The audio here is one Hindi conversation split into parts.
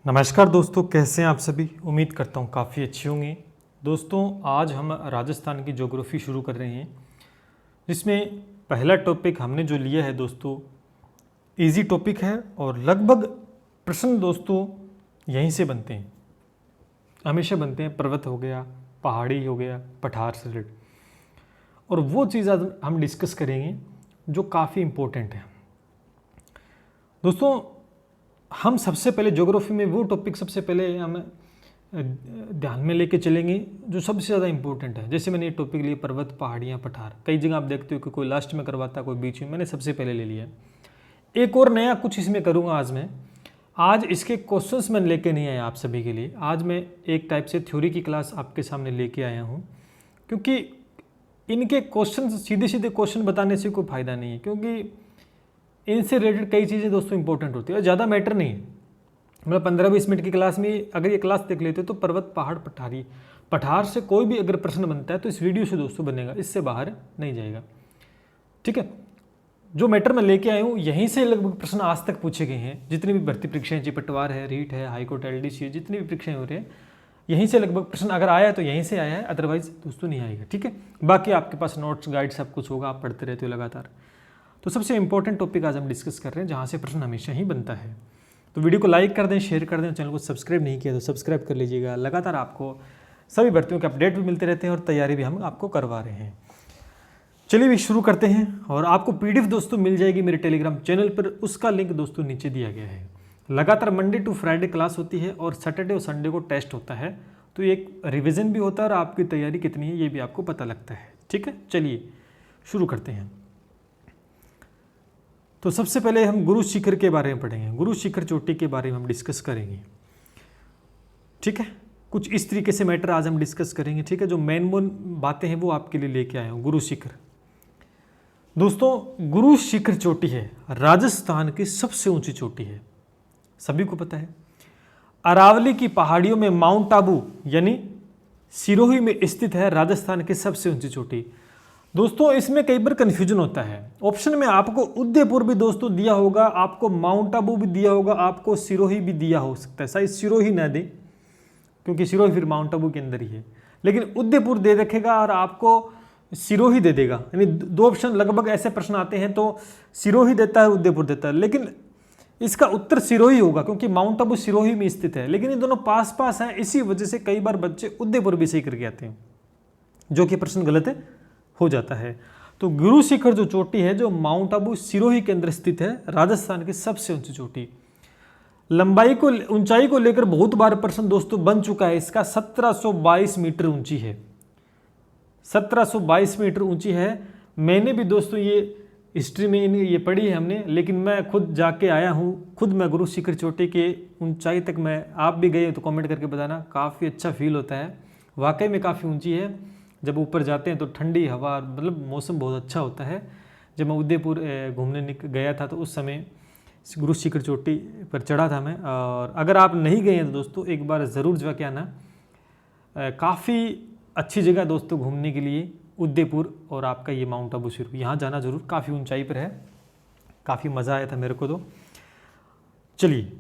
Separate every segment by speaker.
Speaker 1: नमस्कार दोस्तों, कैसे हैं आप सभी। उम्मीद करता हूँ काफ़ी अच्छे होंगे। दोस्तों, आज हम राजस्थान की ज्योग्राफी शुरू कर रहे हैं, जिसमें पहला टॉपिक हमने जो लिया है दोस्तों, इजी टॉपिक है और लगभग प्रश्न दोस्तों यहीं से बनते हैं, हमेशा बनते हैं। पर्वत हो गया, पहाड़ी हो गया, पठार से रिलेटेड, और वो चीज़ आज हम डिस्कस करेंगे जो काफ़ी इम्पोर्टेंट है। दोस्तों, हम सबसे पहले ज्योग्राफी में वो टॉपिक सबसे पहले हम ध्यान में लेके चलेंगे जो सबसे ज़्यादा इंपॉर्टेंट है। जैसे मैंने ये टॉपिक लिया पर्वत, पहाड़ियाँ, पठार। कई जगह आप देखते हो कि कोई लास्ट में करवाता है, कोई बीच में। मैंने सबसे पहले ले लिया। एक और नया कुछ इसमें करूँगा आज मैं। आज इसके क्वेश्चंस मैं लेके नहीं आया आप सभी के लिए। आज मैं एक टाइप से थ्योरी की क्लास आपके सामने लेके आया हूँ, क्योंकि इनके क्वेश्चन सीधे सीधे क्वेश्चन बताने से कोई फ़ायदा नहीं है, क्योंकि इनसे रिलेटेड कई चीज़ें दोस्तों इंपॉर्टेंट होती है और ज़्यादा मैटर नहीं है। मतलब 15-20 मिनट की क्लास में अगर ये क्लास देख लेते हो तो पर्वत, पहाड़, पठार से कोई भी अगर प्रश्न बनता है तो इस वीडियो से दोस्तों बनेगा, इससे बाहर नहीं जाएगा। ठीक है, जो मैटर मैं लेके आया हूँ यहीं से लगभग प्रश्न आज तक पूछे गए हैं। जितनी भी भर्ती परीक्षाएं, पटवार है, रीट है, हाईकोर्ट, LDC है, जितनी भी परीक्षाएं हो रही है, यहीं से लगभग प्रश्न अगर आया है तो यहीं से आया है, अदरवाइज दोस्तों नहीं आएगा। ठीक है, बाकी आपके पास नोट्स, गाइड सब कुछ होगा, आप पढ़ते रहते हो लगातार। तो सबसे इंपॉर्टेंट टॉपिक आज हम डिस्कस कर रहे हैं, जहाँ से प्रश्न हमेशा ही बनता है। तो वीडियो को लाइक कर दें, शेयर कर दें, चैनल को सब्सक्राइब नहीं किया तो सब्सक्राइब कर लीजिएगा। लगातार आपको सभी भर्तियों के अपडेट भी मिलते रहते हैं और तैयारी भी हम आपको करवा रहे हैं। चलिए भी शुरू करते हैं। और आपको PDF दोस्तों मिल जाएगी मेरे टेलीग्राम चैनल पर, उसका लिंक दोस्तों नीचे दिया गया है। लगातार मंडे टू फ्राइडे क्लास होती है और सैटरडे और संडे को टेस्ट होता है, तो एक रिविजन भी होता है और आपकी तैयारी कितनी है ये भी आपको पता लगता है। ठीक है, चलिए शुरू करते हैं। तो सबसे पहले हम गुरु शिखर के बारे में पढ़ेंगे, गुरु शिखर चोटी के बारे में हम डिस्कस करेंगे। ठीक है, कुछ इस तरीके से मैटर आज हम डिस्कस करेंगे। ठीक है, जो मेन बातें हैं वो आपके लिए लेके आया हूँ। गुरु शिखर दोस्तों, गुरु शिखर चोटी है राजस्थान की सबसे ऊंची चोटी है, सभी को पता है। अरावली की पहाड़ियों में माउंट आबू यानी सिरोही में स्थित है राजस्थान की सबसे ऊंची चोटी। दोस्तों, इसमें कई बार कंफ्यूजन होता है। ऑप्शन में आपको उदयपुर भी दोस्तों दिया होगा, आपको माउंट आबू भी दिया होगा, आपको सिरोही भी दिया हो सकता है। शायद सिरोही ना दे, क्योंकि सिरोही फिर माउंट आबू के अंदर ही है, लेकिन उदयपुर दे रखेगा और आपको सिरोही दे देगा। यानी दो ऑप्शन लगभग ऐसे प्रश्न आते हैं तो सिरोही देता है, उदयपुर देता है, लेकिन इसका उत्तर सिरोही होगा, क्योंकि माउंट आबू सिरोही में स्थित है। लेकिन ये दोनों पास पास हैं, इसी वजह से कई बार बच्चे उदयपुर भी सही करके आते हैं, जो कि प्रश्न गलत हो जाता है। तो गुरु शिखर जो चोटी है, जो माउंट आबू सिरोही के अंदर स्थित है, राजस्थान की सबसे ऊंची चोटी। लंबाई को, ऊंचाई को लेकर बहुत बार प्रश्न दोस्तों बन चुका है। इसका 1722 मीटर ऊंची है, 1722 मीटर ऊंची है। मैंने भी दोस्तों ये हिस्ट्री में ये पढ़ी है हमने, लेकिन मैं खुद जाके आया हूँ, खुद मैं गुरु शिखर चोटी के ऊंचाई तक मैं, आप भी गए तो कमेंट करके बताना। काफ़ी अच्छा फील होता है, वाकई में काफ़ी ऊंची है। जब ऊपर जाते हैं तो ठंडी हवा, मतलब मौसम बहुत अच्छा होता है। जब मैं उदयपुर घूमने गया था तो उस समय गुरु शिखर चोटी पर चढ़ा था मैं। और अगर आप नहीं गए हैं तो दोस्तों एक बार ज़रूर जाके आना। काफ़ी अच्छी जगह दोस्तों घूमने के लिए उदयपुर, और आपका ये माउंट आबू सिरोही, यहाँ जाना जरूर। काफ़ी ऊंचाई पर है, काफ़ी मज़ा आया था मेरे को तो। चलिए,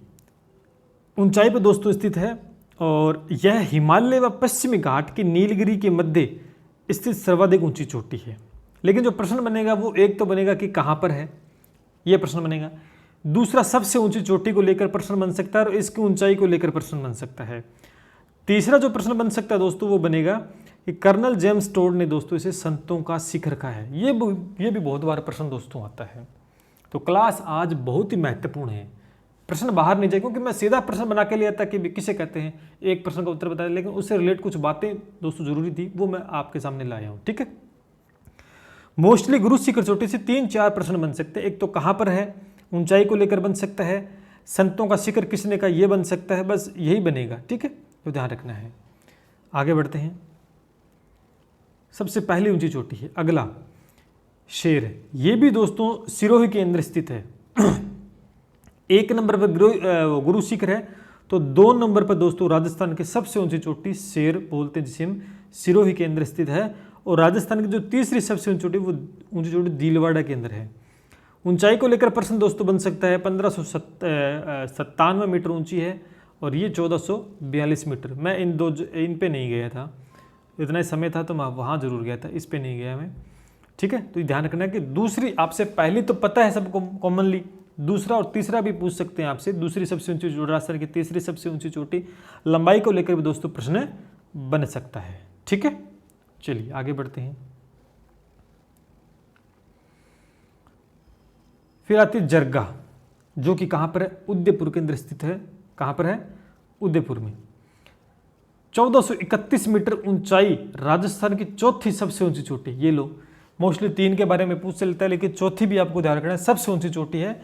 Speaker 1: ऊंचाई पर दोस्तों स्थित है और यह हिमालय व पश्चिमी घाट की नीलगिरी के मध्य स्थित सर्वाधिक ऊंची चोटी है। लेकिन जो प्रश्न बनेगा वो एक तो बनेगा कि कहाँ पर है, यह प्रश्न बनेगा। दूसरा, सबसे ऊंची चोटी को लेकर प्रश्न बन सकता है और इसकी ऊंचाई को लेकर प्रश्न बन सकता है। तीसरा जो प्रश्न बन सकता है दोस्तों वो बनेगा कि कर्नल जेम्स टोड ने दोस्तों इसे संतों का शिखर कहा है। ये भी बहुत बार प्रश्न दोस्तों आता है। तो क्लास आज बहुत ही महत्वपूर्ण है, प्रश्न बाहर नहीं जाए, क्योंकि मैं सीधा प्रश्न बना के लिया था कि किसे कहते हैं, एक प्रश्न का उत्तर बताया, लेकिन उससे रिलेट कुछ बातें दोस्तों जरूरी थी, वो मैं आपके सामने लाया हूँ। ठीक है, मोस्टली गुरु शिखर चोटी से 3-4 प्रश्न बन सकते हैं। एक तो कहाँ पर है, ऊंचाई को लेकर बन सकता है, संतों का शिखर किसने का, ये बन सकता है, बस यही बनेगा। ठीक है, तो ध्यान रखना है। आगे बढ़ते हैं। सबसे पहली ऊंची चोटी है, अगला शेर है। ये भी दोस्तों सिरोही के अंदर स्थित है। 1 नंबर पर गुरु शिखर है, तो 2 नंबर पर दोस्तों राजस्थान की सबसे ऊंची चोटी शेर बोलते हैं, जिसे हम सिरोही के अंदर स्थित है। और राजस्थान की जो तीसरी सबसे ऊंची चोटी, वो ऊंची चोटी दिलवाड़ा के अंदर है। ऊंचाई को लेकर प्रश्न दोस्तों बन सकता है, 1597 मीटर ऊंची है और ये 1442 मीटर। मैं इन पे नहीं गया था, इतना ही समय था तो मैं वहाँ जरूर गया था, इस पे नहीं गया मैं। ठीक है, तो ये ध्यान रखना है कि दूसरी आपसे पहली तो पता है सबको कॉमनली, दूसरा और तीसरा भी पूछ सकते हैं आपसे। दूसरी सबसे ऊंची चोटी राजस्थान की, तीसरी सबसे ऊंची चोटी, लंबाई को लेकर भी दोस्तों प्रश्न बन सकता है। ठीक है, चलिए आगे बढ़ते हैं। फिर आती है जरगा, जो कि कहाँ पर है, उदयपुर के अंदर स्थित है। कहाँ पर है, उदयपुर में। 1431 मीटर ऊंचाई, राजस्थान की चौथी सबसे ऊंची चोटी। ये लो, मोस्टली 3 के बारे में पूछ चलता है, लेकिन चौथी भी आपको ध्यान रखना है, सबसे ऊंची चोटी है,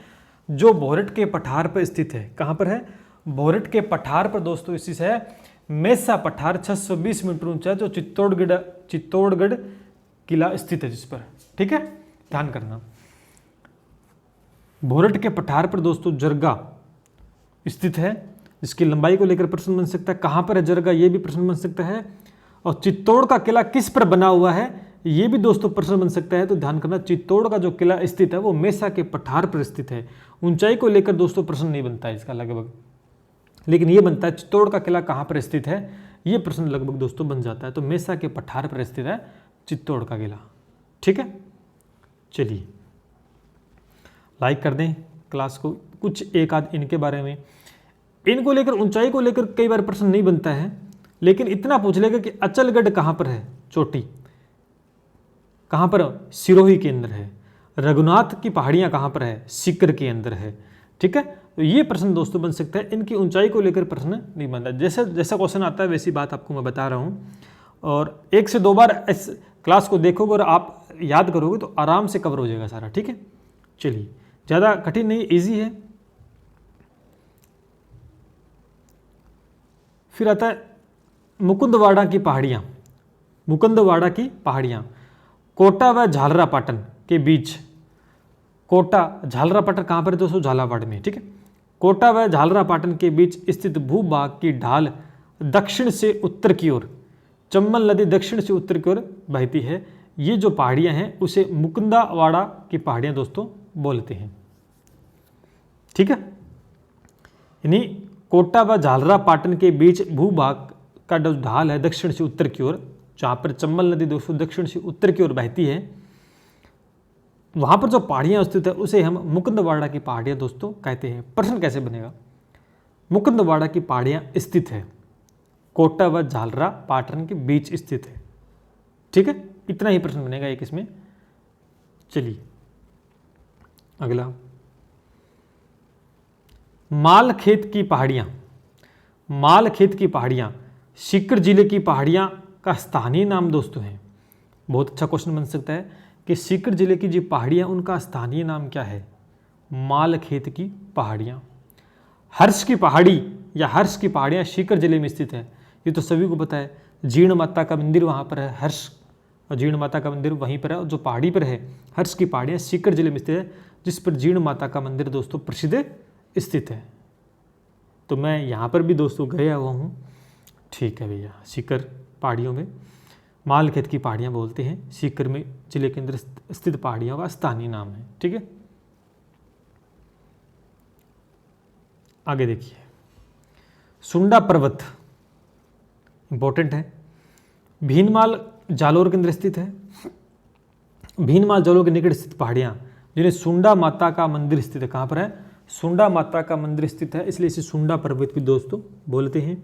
Speaker 1: जो भोरट के पठार पर स्थित है। कहाँ पर है, भोरट के पठार पर दोस्तों स्थित है। मेसा पठार 620 मीटर ऊंचा है, जो चित्तौड़गढ़ किला स्थित है जिस पर। ठीक है, ध्यान करना। भोरट के पठार पर दोस्तों जरगा स्थित है, जिसकी लंबाई को लेकर प्रश्न बन सकता है। कहाँ पर है जरगा, ये भी प्रश्न बन सकता है। और चित्तौड़ का किला किस पर बना हुआ है, ये भी दोस्तों प्रश्न बन सकता है। तो ध्यान करना, चित्तौड़ का जो किला स्थित है वो मेसा के पठार पर स्थित है। ऊंचाई को लेकर दोस्तों प्रश्न नहीं बनता है इसका लगभग, लेकिन ये बनता है चित्तौड़ का किला कहाँ पर स्थित है, ये प्रश्न लगभग दोस्तों बन जाता है। तो मेसा के पठार पर स्थित है चित्तौड़ का किला। ठीक है, चलिए लाइक कर दें क्लास को। कुछ एक आध इनके बारे में, इनको लेकर ऊंचाई को लेकर कई बार प्रश्न नहीं बनता है, लेकिन इतना पूछ लेगा कि अचलगढ़ कहाँ पर है चोटी, कहाँ पर, सिरोही के अंदर है। रघुनाथ की पहाड़ियाँ कहाँ पर है, सीकर के अंदर है। ठीक है, तो ये प्रश्न दोस्तों बन सकता है। इनकी ऊंचाई को लेकर प्रश्न नहीं बनता, जैसे जैसा क्वेश्चन आता है वैसी बात आपको मैं बता रहा हूँ। और 1 से 2 बार इस क्लास को देखोगे और आप याद करोगे तो आराम से कवर हो जाएगा सारा। ठीक है, चलिए, ज़्यादा कठिन नहीं, इजी है। फिर आता है मुकुंदवाड़ा की पहाड़ियाँ। मुकुंदवाड़ा की पहाड़ियाँ कोटा व झालरापाटन के बीच। कोटा झालरापाटन कहाँ पर है दोस्तों, झालावाड़ में। ठीक है, कोटा व झालरापाटन के बीच स्थित भूभाग की ढाल दक्षिण से उत्तर की ओर, चंबल नदी दक्षिण से उत्तर की ओर बहती है। ये जो पहाड़ियाँ हैं उसे मुकुंदवाड़ा की पहाड़ियाँ दोस्तों बोलते हैं। ठीक है, यानी कोटा व झालरापाटन के बीच भूभाग का जो ढाल है दक्षिण से उत्तर की ओर, जहाँ पर चंबल नदी दोस्तों दक्षिण से उत्तर की ओर बहती है, वहाँ पर जो पहाड़ियाँ स्थित है उसे हम मुकुंदवाड़ा की पहाड़ियाँ दोस्तों कहते हैं। प्रश्न कैसे बनेगा, मुकुंदवाड़ा की पहाड़ियाँ स्थित है, कोटा व झालरापाटन के बीच स्थित है। ठीक है, इतना ही प्रश्न बनेगा एक इसमें। चलिए अगला, मालखेत की पहाड़ियाँ। मालखेत की पहाड़ियाँ सीकर जिले की पहाड़ियाँ का स्थानीय नाम दोस्तों है। बहुत अच्छा क्वेश्चन बन सकता है कि सीकर जिले की जो पहाड़ियाँ उनका स्थानीय नाम क्या है, मालखेत की पहाड़ियाँ। हर्ष की पहाड़ी या हर्ष की पहाड़ियाँ सीकर जिले में स्थित है, ये तो सभी को पता है। जीर्ण माता का मंदिर वहाँ पर है, हर्ष और जीर्ण माता का मंदिर वहीं पर है, और जो पहाड़ी पर है हर्ष की पहाड़ियाँ सीकर जिले में स्थित है, जिस पर जीर्ण माता का मंदिर दोस्तों प्रसिद्ध स्थित है। तो मैं यहाँ पर भी दोस्तों गया हुआ हूँ। ठीक है भैया, सीकर पहाड़ियों में मालखेत की पहाड़ियाँ बोलते हैं, सीकर में जिले के अंदर स्थित पहाड़ियों का स्थानीय नाम है। ठीक है, आगे देखिए, सुंडा पर्वत इंपॉर्टेंट है, भीनमाल जालोर के अंदर स्थित है। भीनमाल जालोर के निकट स्थित पहाड़ियाँ जिन्हें सुंडा माता का मंदिर स्थित है। कहाँ पर है, सुंडा माता का मंदिर स्थित है, इसलिए इसे सुंडा पर्वत भी दोस्तों बोलते हैं।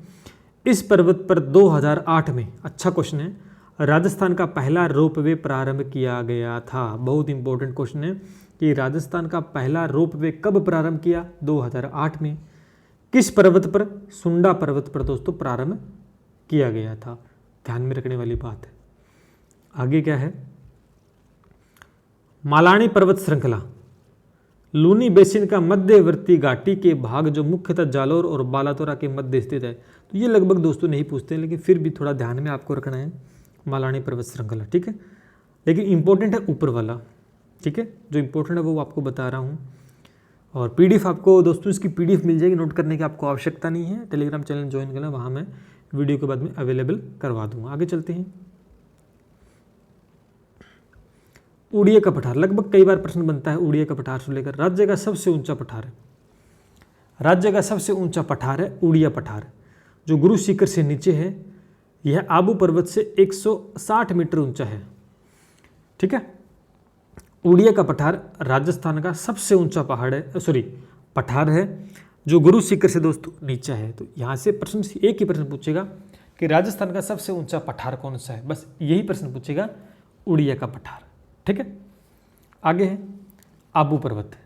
Speaker 1: इस पर्वत पर 2008 में, अच्छा क्वेश्चन है, राजस्थान का पहला रोपवे प्रारंभ किया गया था। बहुत इंपॉर्टेंट क्वेश्चन है कि राजस्थान का पहला रोपवे कब प्रारंभ किया, 2008 में। किस पर्वत पर, सुंडा पर्वत पर दोस्तों प्रारंभ किया गया था, ध्यान में रखने वाली बात है। आगे क्या है, मालानी पर्वत श्रृंखला लूनी बेसिन का मध्यवर्ती घाटी के भाग जो मुख्यतः जालोर और बालातोरा के मध्य स्थित है। तो ये लगभग दोस्तों नहीं पूछते हैं, लेकिन फिर भी थोड़ा ध्यान में आपको रखना है, मालानी पर्वत श्रृंखला। ठीक है, लेकिन इंपॉर्टेंट है ऊपर वाला। ठीक है, जो इंपॉर्टेंट है वो आपको बता रहा हूँ। और पीडीएफ आपको दोस्तों इसकी पीडीएफ मिल जाएगी, नोट करने की आपको आवश्यकता नहीं है। टेलीग्राम चैनल ज्वाइन करना, वहाँ मैं वीडियो के बाद में अवेलेबल करवा दूँगा। आगे चलते हैं, उड़िया का पठार, लगभग कई बार प्रश्न बनता है उड़िया का पठार से लेकर। राज्य का सबसे ऊंचा पठार है, राज्य का सबसे ऊंचा पठार है उड़िया पठार, जो गुरु शिखर से नीचे है। यह आबू पर्वत से 160 मीटर ऊंचा है। ठीक है, उड़िया का पठार राजस्थान का सबसे ऊंचा पठार है, जो गुरु शिखर से दोस्तों नीचे है। तो यहाँ से प्रश्न एक ही प्रश्न पूछेगा कि राजस्थान का सबसे ऊंचा पठार कौन सा है, बस यही प्रश्न पूछेगा, उड़िया का पठार। ठीक है, आगे है आबू पर्वत।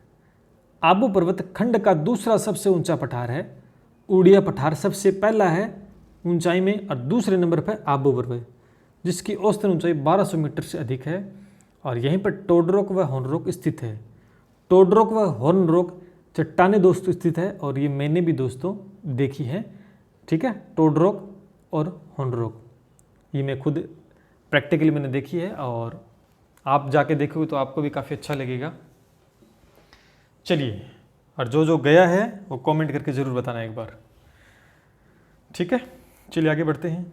Speaker 1: आबू पर्वत खंड का दूसरा सबसे ऊंचा पठार है। उड़िया पठार सबसे पहला है ऊंचाई में और दूसरे नंबर पर आबू पर्वत, जिसकी औसतन ऊंचाई 1200 मीटर से अधिक है। और यहीं पर टोडरोक व हॉर्नरोक स्थित है। टोडरोक व हॉर्नरोक चट्टानें दोस्तों स्थित है, और ये मैंने भी दोस्तों देखी है। ठीक है, टोडरोक और हॉर्नरोक ये मैं खुद प्रैक्टिकली मैंने देखी है, और आप जाके देखोगे तो आपको भी काफ़ी अच्छा लगेगा। चलिए, और जो गया है वो कमेंट करके ज़रूर बताना एक बार। ठीक है, चलिए आगे बढ़ते हैं।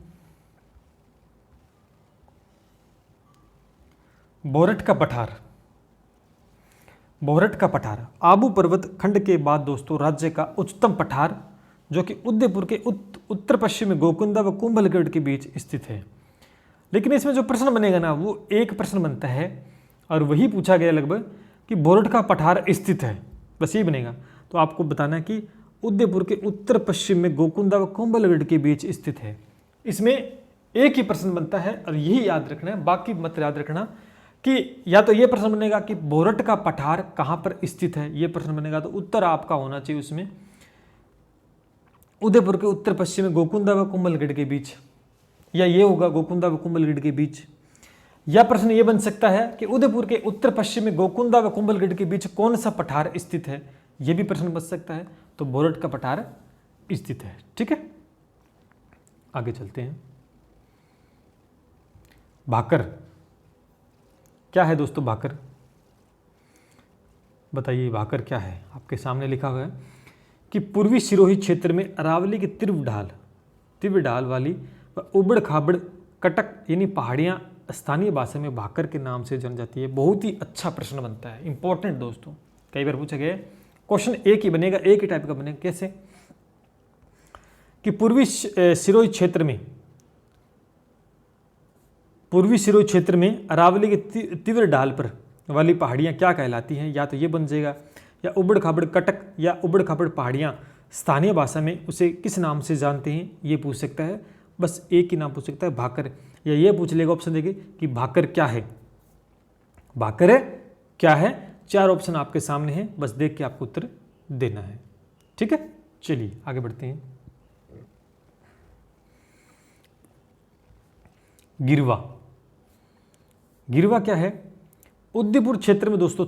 Speaker 1: बोरट का पठार। बोरट का पठार आबू पर्वत खंड के बाद दोस्तों राज्य का उच्चतम पठार, जो कि उदयपुर के उत्तर पश्चिम में गोकुंदा व कुंभलगढ़ के बीच स्थित है। लेकिन इसमें जो प्रश्न बनेगा ना, वो एक प्रश्न बनता है और वही पूछा गया लगभग कि बोरट का पठार स्थित है, बस ये बनेगा। तो आपको बताना है कि उदयपुर के उत्तर पश्चिम में गोकुंदा व कुंभलगढ़ के बीच स्थित है। इसमें एक ही प्रश्न बनता है और यही याद रखना है, बाकी मत याद रखना कि या तो ये प्रश्न बनेगा कि बोरट का पठार कहाँ पर स्थित है, ये प्रश्न बनेगा तो उत्तर आपका होना चाहिए उसमें उदयपुर के उत्तर पश्चिम में गोकुंदा व कुंभलगढ़ के बीच, या ये होगा गोकुंदा व कुंभलगढ़ के बीच। या प्रश्न ये बन सकता है कि उदयपुर के उत्तर पश्चिम में गोकुंदा व कुंभलगढ़ के बीच कौन सा पठार स्थित है, ये भी प्रश्न बन सकता है। तो बोरट का पठार स्थित है। ठीक है, आगे चलते हैं। भाकर क्या है दोस्तों? भाकर बताइए, भाकर क्या है? आपके सामने लिखा हुआ है कि पूर्वी सिरोही क्षेत्र में अरावली की तीव्र ढाल वाली व उबड़ खाबड़ कटक यानी पहाड़ियाँ स्थानीय भाषा में भाकर के नाम से जानी जाती है। बहुत ही अच्छा प्रश्न बनता है, इंपॉर्टेंट दोस्तों, कई बार पूछा गया है। क्वेश्चन एक ही बनेगा, एक ही टाइप का बनेगा। कैसे? कि पूर्वी सिरोही क्षेत्र में अरावली के तीव्र ढाल पर वाली पहाड़ियाँ क्या कहलाती हैं? या तो ये बन जाएगा, या उबड़ खाबड़ कटक या उबड़ खाबड़ पहाड़ियाँ स्थानीय भाषा में उसे किस नाम से जानते हैं, ये पूछ सकता है। बस एक ही नाम पूछ सकता है, भाकर। या ये पूछ लेगा ऑप्शन देके कि भाकर क्या है, भाकर क्या है। 4 ऑप्शन आपके सामने हैं, बस देख के आपको उत्तर देना है। ठीक है, चलिए आगे बढ़ते हैं। गिरवा। गिरवा क्या है? उदयपुर क्षेत्र में दोस्तों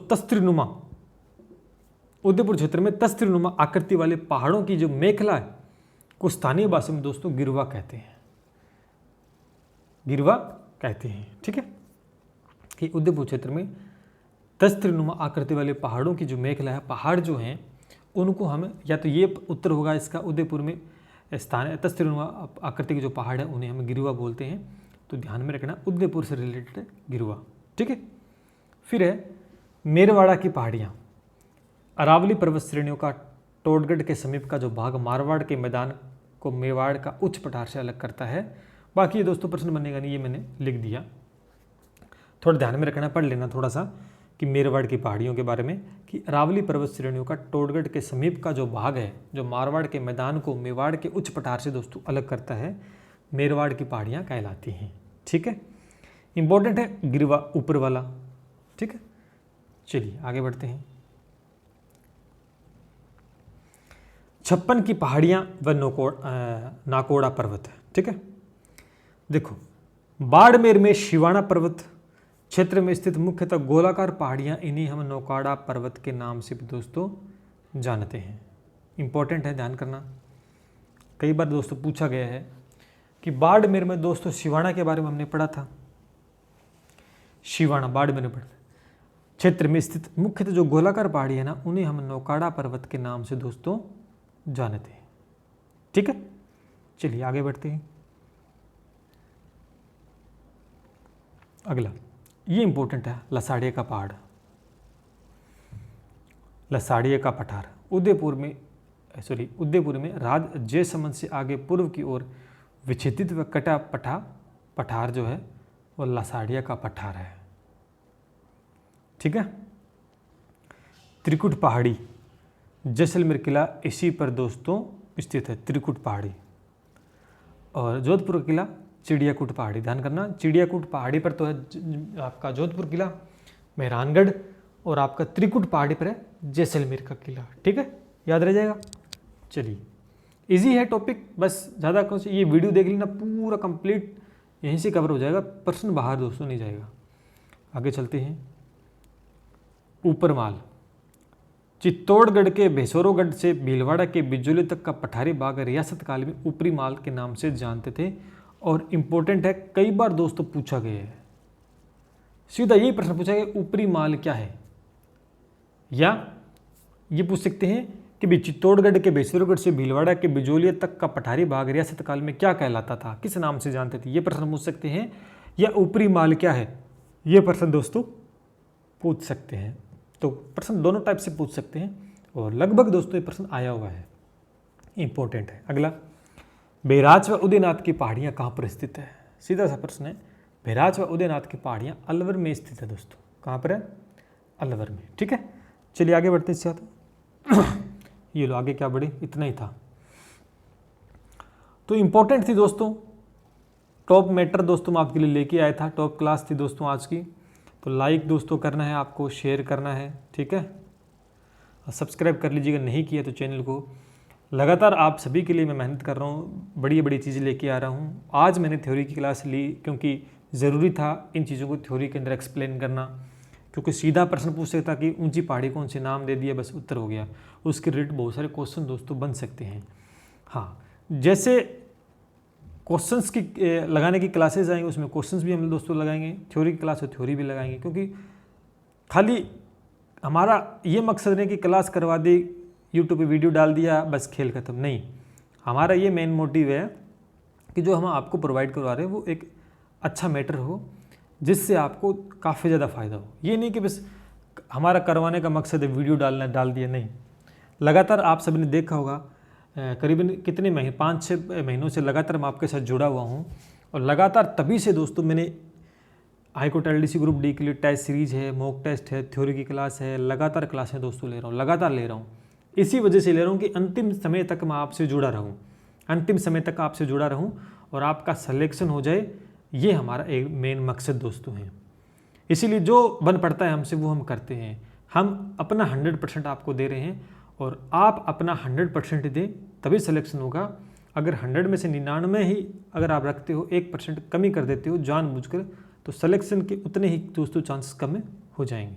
Speaker 1: उदयपुर क्षेत्र में तस्त्रीनुमा आकृति वाले पहाड़ों की जो मेखला है को स्थानीय भाषा में दोस्तों गिरवा कहते हैं। गिरवा कहते हैं। ठीक है, कि उदयपुर क्षेत्र में तस्त्रीनुमा आकृति वाले पहाड़ों की जो मेखला है, पहाड़ जो हैं उनको हम, या तो ये उत्तर होगा इसका, उदयपुर में तस्त्रीनुमा आकृति के जो पहाड़ है उन्हें हम गिरवा बोलते हैं। तो ध्यान में रखना, उदयपुर से रिलेटेड गिरवा। ठीक है, फिर है मेरवाड़ा की पहाड़ियाँ। अरावली पर्वत श्रेणियों का टोडगढ़ के समीप का जो भाग मारवाड़ के मैदान को मेवाड़ का उच्च पठार से अलग करता है। बाकी ये दोस्तों प्रश्न बनेगा नहीं, ये मैंने लिख दिया। थोड़ा ध्यान में रखना, पढ़ लेना थोड़ा सा कि मेरवाड़ की पहाड़ियों के बारे में, कि अरावली पर्वत श्रेणियों का टोडगढ़ के समीप का जो भाग है, जो मारवाड़ के मैदान को मेवाड़ के उच्च पठार से दोस्तों अलग करता है, मेरवाड़ की पहाड़ियाँ कहलाती हैं। ठीक है, इंपॉर्टेंट है गिरवा ऊपर वाला। ठीक है, चलिए आगे बढ़ते हैं। 56 की पहाड़ियाँ व नाकोड़ा पर्वत है। ठीक है, देखो बाड़मेर में शिवाना पर्वत क्षेत्र में स्थित मुख्यतः गोलाकार पहाड़ियाँ, इन्हीं हम नौकाड़ा पर्वत के नाम से भी दोस्तों जानते हैं। इंपॉर्टेंट है, ध्यान करना। कई बार दोस्तों पूछा गया है कि बाड़मेर में दोस्तों शिवाना के बारे में हमने पढ़ा था। शिवाना बाड़मेर में क्षेत्र में स्थित मुख्यतः जो गोलाकार पहाड़ी है ना, उन्हें हम नौकाड़ा पर्वत के नाम से दोस्तों जानते हैं। ठीक है, चलिए आगे बढ़ते हैं। अगला ये इंपॉर्टेंट है, लसाड़िया का पहाड़, लसाड़िया का पठार उदयपुर में उदयपुर में राज जयसमंद से आगे पूर्व की ओर विच्छेदित व कटा पठार जो है वो लसाड़िया का पठार है। ठीक है। त्रिकुट पहाड़ी, जैसलमेर किला इसी पर दोस्तों स्थित है, त्रिकुट पहाड़ी। और जोधपुर किला चिड़ियाकूट पहाड़ी, ध्यान करना चिड़ियाकूट पहाड़ी पर तो है आपका जोधपुर किला, मेहरानगढ़, और आपका त्रिकुट पहाड़ी पर है जैसलमेर का किला। ठीक है, याद रह जाएगा। चलिए, इजी है टॉपिक, बस ज़्यादा कुछ, ये वीडियो देख लेना पूरा कंप्लीट, यहीं से कवर हो जाएगा, प्रश्न बाहर दोस्तों नहीं जाएगा। आगे चलते हैं। ऊपरमाल, चित्तौड़गढ़ के भेसोरोगढ़ से भीलवाड़ा के बिजोली तक का पठारी भाग रियासत काल में ऊपरी माल के नाम से जानते थे। और इम्पोर्टेंट है, कई बार दोस्तों पूछा गया है, सीधा यही प्रश्न पूछा गया, ऊपरी माल क्या है। या ये पूछ सकते हैं कि भी चित्तौड़गढ़ के भेसोरोगढ़ से भीलवाड़ा के बिजोलिया तक का पठारी भाग रियासत काल में क्या कहलाता था, किस नाम से जानते थे, ये प्रश्न पूछ सकते हैं। या ऊपरी माल क्या है, ये प्रश्न दोस्तों पूछ सकते हैं। तो प्रश्न दोनों टाइप से पूछ सकते हैं, और लगभग दोस्तों ये प्रश्न आया हुआ है, इंपॉर्टेंट है। अगला, बैराज व उदयनाथ की पहाड़ियाँ कहाँ पर स्थित है, सीधा सा प्रश्न है। बैराज व उदयनाथ की पहाड़ियाँ अलवर में स्थित है दोस्तों, कहाँ पर है, अलवर में। ठीक है, चलिए आगे बढ़ते हैं इससे साथ। ये लो आगे क्या बढ़े, इतना ही था। तो इंपॉर्टेंट थी दोस्तों, टॉप मैटर दोस्तों मैं आपके लिए लेके आया था, टॉप क्लास थी दोस्तों आज की। तो लाइक दोस्तों करना है आपको, शेयर करना है, ठीक है, और सब्सक्राइब कर लीजिएगा, नहीं किया तो चैनल को। लगातार आप सभी के लिए मैं मेहनत कर रहा हूँ, बड़ी बड़ी चीज़ें लेके आ रहा हूँ। आज मैंने थ्योरी की क्लास ली क्योंकि ज़रूरी था इन चीज़ों को थ्योरी के अंदर एक्सप्लेन करना, क्योंकि सीधा प्रश्न पूछ सकता कि ऊंची पहाड़ी कौन से, नाम दे दिया बस उत्तर हो गया, उसके रिलेटेड बहुत सारे क्वेश्चन दोस्तों बन सकते हैं। हाँ, जैसे क्वेश्चंस की लगाने की क्लासेस आएंगे, उसमें क्वेश्चंस भी हम दोस्तों लगाएंगे, थ्योरी की क्लास हो थ्योरी भी लगाएंगे, क्योंकि खाली हमारा ये मकसद नहीं कि क्लास करवा दी, यूट्यूब पे वीडियो डाल दिया, बस खेल खत्म, नहीं। हमारा ये मेन मोटिव है कि जो हम आपको प्रोवाइड करवा रहे हैं वो एक अच्छा मैटर हो, जिससे आपको काफ़ी ज़्यादा फ़ायदा हो। ये नहीं कि बस हमारा करवाने का मकसद है वीडियो डाल दिया, नहीं। लगातार आप सभी ने देखा होगा, करीबन कितने महीने, 5-6 महीनों से लगातार मैं आपके साथ जुड़ा हुआ हूँ, और लगातार तभी से दोस्तों मैंने हाईकोर्ट LDC ग्रुप डी के लिए टेस्ट सीरीज है, मॉक टेस्ट है, थ्योरी की क्लास है, लगातार क्लासें दोस्तों ले रहा हूँ, लगातार ले रहा हूँ। इसी वजह से ले रहा हूँ कि अंतिम समय तक मैं आपसे जुड़ा रहूँ, अंतिम समय तक आपसे जुड़ा रहूँ और आपका सिलेक्शन हो जाए, ये हमारा एक मेन मकसद दोस्तों है। इसीलिए जो बन पड़ता है हमसे वो हम करते हैं। हम अपना 100% आपको दे रहे हैं, और आप अपना 100% दें तभी सिलेक्शन होगा। अगर 100 में से 99 ही अगर आप रखते हो, 1% कमी कर देते हो जानबूझकर, तो सिलेक्शन के उतने ही दोस्तों चांसेस कम हो जाएंगे।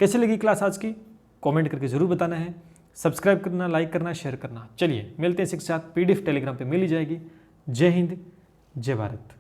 Speaker 1: कैसे लगी क्लास आज की, कमेंट करके ज़रूर बताना है, सब्सक्राइब करना, लाइक करना, शेयर करना। चलिए मिलते हैं इसके साथ, PDF टेलीग्राम पे मिल ही जाएगी। जय हिंद, जय भारत।